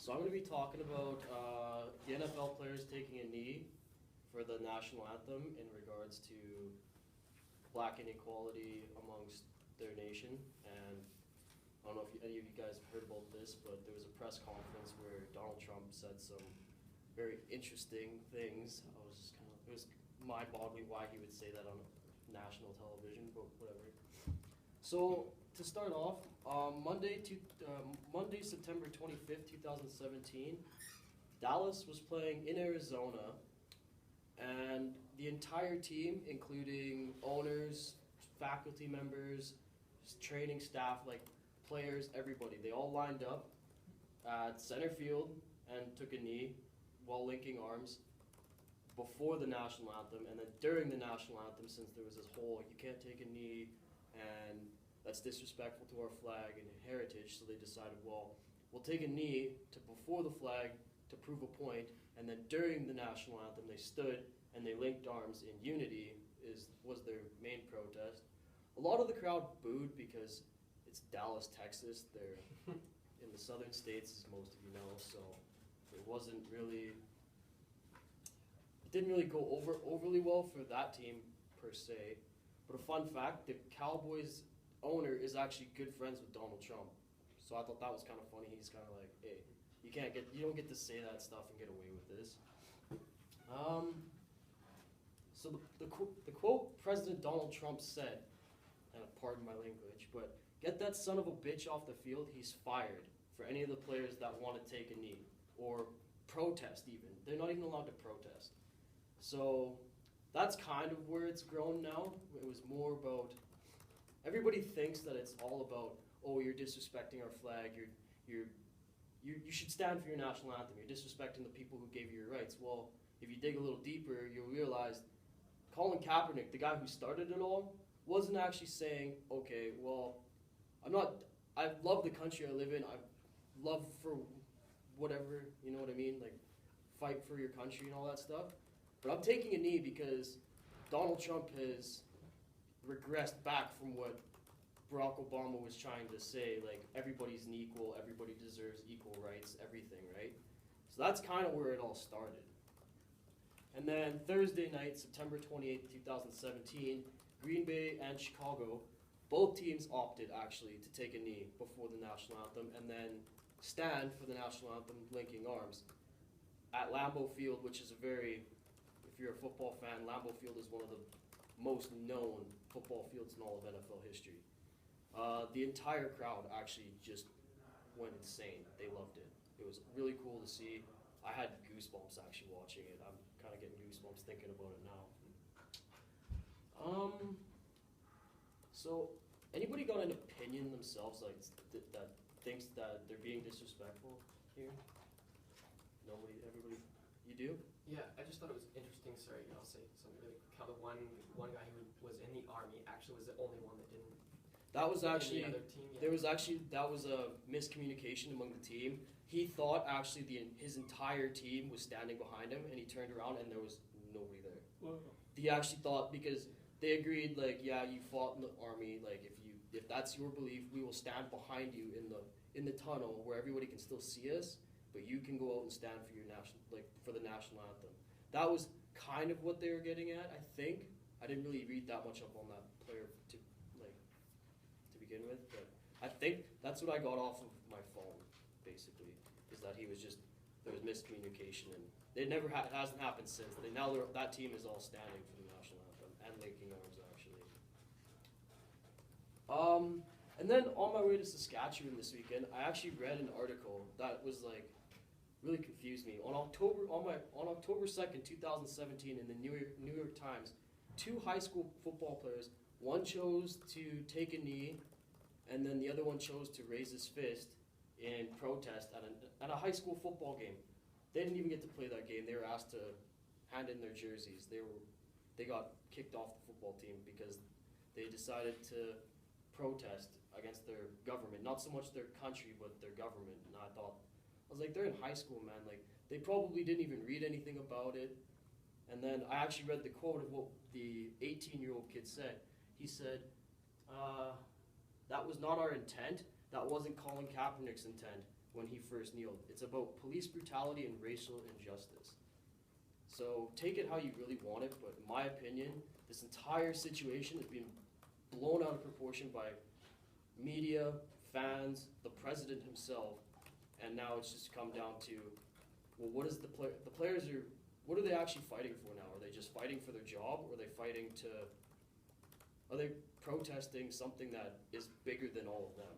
So I'm going to be talking about the NFL players taking a knee for the national anthem in regards to black inequality amongst their nation. And I don't know if any of you guys have heard about this, but there was a press conference where Donald Trump said some very interesting things. I was just kind of, it was mind-boggling why he would say that on national television, but whatever. So to start off, Monday, September 25th, 2017, Dallas was playing in Arizona, and the entire team, including owners, faculty members, training staff, like players, everybody, they all lined up at center field and took a knee while linking arms before the national anthem, and then during the national anthem, since there was this whole, you can't take a knee, and that's disrespectful to our flag and heritage, so they decided, well, we'll take a knee before the flag to prove a point, and then during the national anthem, they stood and they linked arms in unity, was their main protest. A lot of the crowd booed because it's Dallas, Texas. They're in the southern states, as most of you know, so it wasn't really, it didn't really go overly well for that team per se. But a fun fact, the Cowboys owner is actually good friends with Donald Trump. So I thought that was kind of funny. He's kind of like, hey, you don't get to say that stuff and get away with this. So the quote President Donald Trump said, and pardon my language, but get that son of a bitch off the field, he's fired for any of the players that want to take a knee or protest even. They're not even allowed to protest. So that's kind of where it's grown now. It was more about, everybody thinks that it's all about, oh, you're disrespecting our flag, you should stand for your national anthem, you're disrespecting the people who gave you your rights. Well, if you dig a little deeper, you'll realize Colin Kaepernick, the guy who started it all, wasn't actually saying, okay, well, I love the country I live in, I love for whatever, you know what I mean, like fight for your country and all that stuff, but I'm taking a knee because Donald Trump has regressed back from what Barack Obama was trying to say, like everybody's equal, everybody deserves equal rights, everything, right? So that's kind of where it all started. And then Thursday night, September 28th, 2017, Green Bay and Chicago, both teams opted actually to take a knee before the national anthem and then stand for the national anthem linking arms at Lambeau Field, which is a very, if you're a football fan, Lambeau Field is one of the most known football fields in all of NFL history. The entire crowd actually just went insane. They loved it. It was really cool to see. I had goosebumps actually watching it. I'm kind of getting goosebumps thinking about it now. So anybody got an opinion themselves like that thinks that they're being disrespectful here? Nobody, everybody, you do? Yeah, I just thought it was interesting. Sorry, I'll say something really quick. How the one guy who was in the army actually was the only one that didn't. That was actually, the other team, yeah. there was actually, that was a miscommunication among the team. He thought actually his entire team was standing behind him, and he turned around and there was nobody there. Whoa. He actually thought, because they agreed, like, yeah, you fought in the army, like if that's your belief, we will stand behind you in the tunnel where everybody can still see us, but you can go out and stand for your for the national anthem. That was kind of what they were getting at, I think. I didn't really read that much up on that player to begin with, but I think that's what I got off of my phone, basically, is that he was just, there was miscommunication, and it hasn't happened since. That team is all standing for the national anthem and linking arms, actually. And then on my way to Saskatchewan this weekend, I actually read an article that was like, really confused me. On October 2nd, 2017, in the New York Times, 2 high school football players, one chose to take a knee, and then the other one chose to raise his fist in protest at a high school football game. They didn't even get to play that game. They were asked to hand in their jerseys. They got kicked off the football team because they decided to protest against their government, not so much their country, but their government. And I was like, they're in high school, man. Like, they probably didn't even read anything about it. And then I actually read the quote of what the 18-year-old kid said. He said, that was not our intent. That wasn't Colin Kaepernick's intent. when he first kneeled. It's about police brutality and racial injustice. So take it how you really want it, but in my opinion, this entire situation is being blown out of proportion by media, fans, the president himself, and now it's just come down to, well, what is the players are, what are they actually fighting for now? Are they just fighting for their job, or are they protesting something that is bigger than all of them?